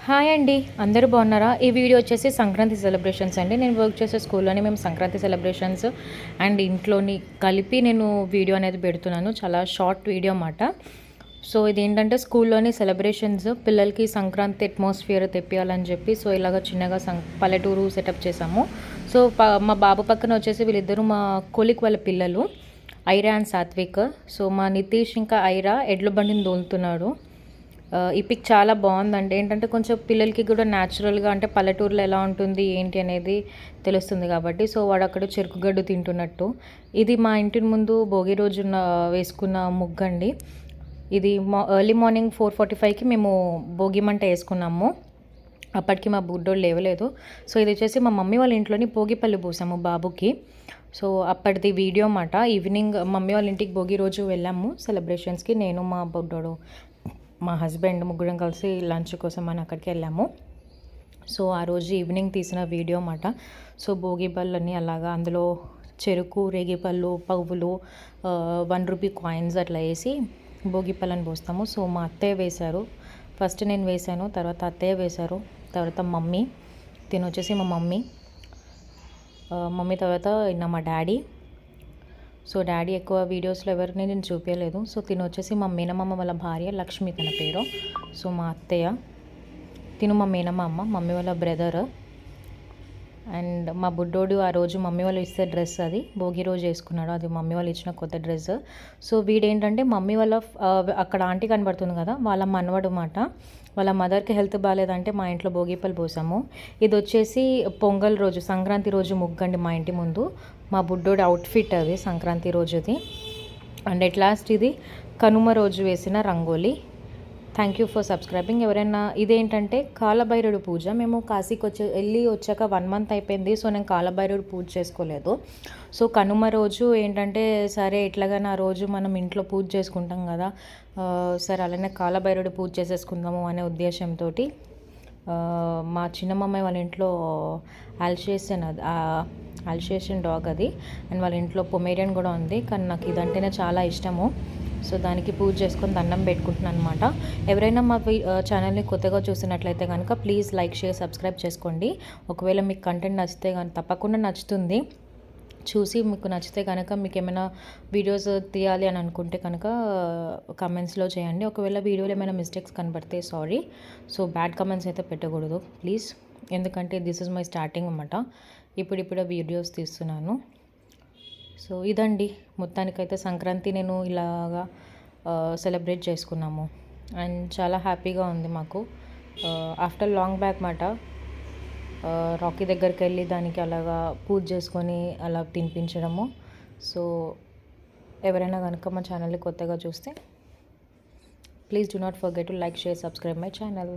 Hi అండి, అందరూ బాగున్నారా? ఈ వీడియో వచ్చేసి సంక్రాంతి సెలబ్రేషన్స్ అండి. నేను వర్క్ చేసే స్కూల్లోనే మేము సంక్రాంతి సెలబ్రేషన్స్ అండ్ ఇంట్లోని కలిపి నేను వీడియో అనేది పెడుతున్నాను. చాలా షార్ట్ వీడియో అన్నమాట. సో ఇదేంటంటే స్కూల్లోని సెలబ్రేషన్స్ పిల్లలకి సంక్రాంతి అట్మాస్ఫియర్ తెప్పియాలని చెప్పి సో ఇలాగ చిన్నగా పల్లెటూరు సెటప్ చేసాము. సో మా బాబు పక్కన వచ్చేసి వీళ్ళిద్దరూ మా కొలిక్ వాళ్ళ పిల్లలు, ఐరా అండ్ సాత్విక్. సో మా నితీష్ ఇంకా ఐరా ఎడ్ల బండిని దోలుతున్నాడు. ఈ పిక్ చాలా బాగుందండి. ఏంటంటే కొంచెం పిల్లలకి కూడా న్యాచురల్గా అంటే పల్లెటూరులో ఎలా ఉంటుంది ఏంటి అనేది తెలుస్తుంది కాబట్టి. సో వాడు అక్కడ చెరుకుగడ్డు తింటున్నట్టు. ఇది మా ఇంటి ముందు భోగి రోజు వేసుకున్న ముగ్గండి. ఇది ఎర్లీ మార్నింగ్ 4:45కి మేము భోగి మంట వేసుకున్నాము. అప్పటికి మా బుడ్డోడు లేవలేదు. సో ఇది వచ్చేసి మా మమ్మీ వాళ్ళ ఇంట్లోని భోగిపల్లి పూసాము బాబుకి. సో అప్పటిది వీడియో అన్నమాట. ఈవినింగ్ మమ్మీ వాళ్ళ ఇంటికి భోగి రోజు వెళ్ళాము సెలబ్రేషన్స్కి. నేను మా బుడ్డోడు మా హస్బెండ్ ముగ్గురం కలిసి లంచ్ కోసం అని అక్కడికి వెళ్ళాము. సో ఆ రోజు ఈవినింగ్ తీసిన వీడియో అన్నమాట. సో భోగి పళ్ళని అలాగా అందులో చెరుకు, రేగిపళ్ళు, పువ్వులు, 1 రూపీ కాయిన్స్ అట్లా వేసి భోగి పళ్ళని పోస్తాము. సో మా అత్తయ్య వేశారు. ఫస్ట్ నేను వేశాను, తర్వాత అత్తయ్య వేశారు, తర్వాత మమ్మీ తినొచ్చేసి మా మమ్మీ తర్వాత మా డాడీ. సో డాడీ ఎక్కువ వీడియోస్లో ఎవరిని నేను చూపించలేదు. సో తిను వచ్చేసి మా మేనమామ వాళ్ళ భార్య లక్ష్మి తన పేరు. సో మా అత్తయ్య, తిను మా మేనమామ, మమ్మీ వాళ్ళ బ్రదర్. అండ్ మా బుడ్డోడు ఆ రోజు మమ్మీ వాళ్ళు ఇస్తే డ్రెస్, అది భోగి రోజు వేసుకున్నాడు. అది మమ్మీ వాళ్ళు ఇచ్చిన కొత్త డ్రెస్. సో వీడేంటంటే మమ్మీ వాళ్ళ అక్కడ ఆంటీ కనబడుతుంది కదా, వాళ్ళ మనవడు మాట. వాళ్ళ మదర్కి హెల్త్ బాగాలేదంటే మా ఇంట్లో భోగిపల్లి పోసాము. ఇది వచ్చేసి పొంగల్ రోజు, సంక్రాంతి రోజు ముగ్గండి మా ఇంటి ముందు. మా బుడ్డోడు అవుట్ఫిట్ అది సంక్రాంతి రోజుది. అండ్ ఎట్ లాస్ట్ ఇది కనుమ రోజు వేసిన rangoli. Thank you for subscribing. ఎవరైనా ఇదేంటంటే కాలభైరవుడు పూజ. మేము కాశీకి వెళ్ళి వచ్చాక 1 మంత్ అయిపోయింది. సో నేను కాలభైరవుడు పూజ చేసుకోలేదు. సో కనుమ రోజు ఏంటంటే సరే ఎట్లాగైనా ఆ రోజు మనం ఇంట్లో పూజ చేసుకుంటాం కదా, సరే అలానే కాలభైరవుడు పూజ చేసేసుకుందాము అనే ఉద్దేశంతో మా చిన్నమ్మాయి వాళ్ళ ఇంట్లో అల్షేషన్ డాగ్ అది. అండ్ వాళ్ళ ఇంట్లో పొమేరియన్ కూడా ఉంది, కానీ నాకు ఇదంటేనే చాలా ఇష్టము. సో దానికి పూజ చేసుకొని దండం పెట్టుకుంటున్నాను అనమాట. ఎవరైనా మా ఛానల్ని కొత్తగా చూసినట్లయితే కనుక ప్లీజ్ లైక్, షేర్, సబ్స్క్రైబ్ చేసుకోండి. ఒకవేళ మీకు కంటెంట్ నచ్చితే కానీ తప్పకుండా నచ్చుతుంది. చూసి మీకు నచ్చితే కనుక మీకు ఏమైనా వీడియోస్ తీయాలి అని అనుకుంటే కనుక కమెంట్స్లో చేయండి. ఒకవేళ వీడియోలో ఏమైనా మిస్టేక్స్ కనబడితే సారీ. సో బ్యాడ్ కమెంట్స్ అయితే పెట్టకూడదు ప్లీజ్, ఎందుకంటే దిస్ ఇస్ మై స్టార్టింగ్ అన్నమాట. ఇప్పుడిప్పుడే వీడియోస్ తీస్తున్నాను. సో ఇదండి మొత్తానికైతే సంక్రాంతి నేను ఇలాగా సెలబ్రేట్ చేసుకున్నాము. అండ్ చాలా హ్యాపీగా ఉంది మాకు. ఆఫ్టర్ లాంగ్ బ్యాక్ మాట రాకీ దగ్గరికి వెళ్ళి దానికి అలాగా పూజ చేసుకొని అలా తినిపించడము. సో ఎవరైనా కనుక మా ఛానల్ని కొత్తగా చూస్తే please do not forget to like, share, subscribe my channel.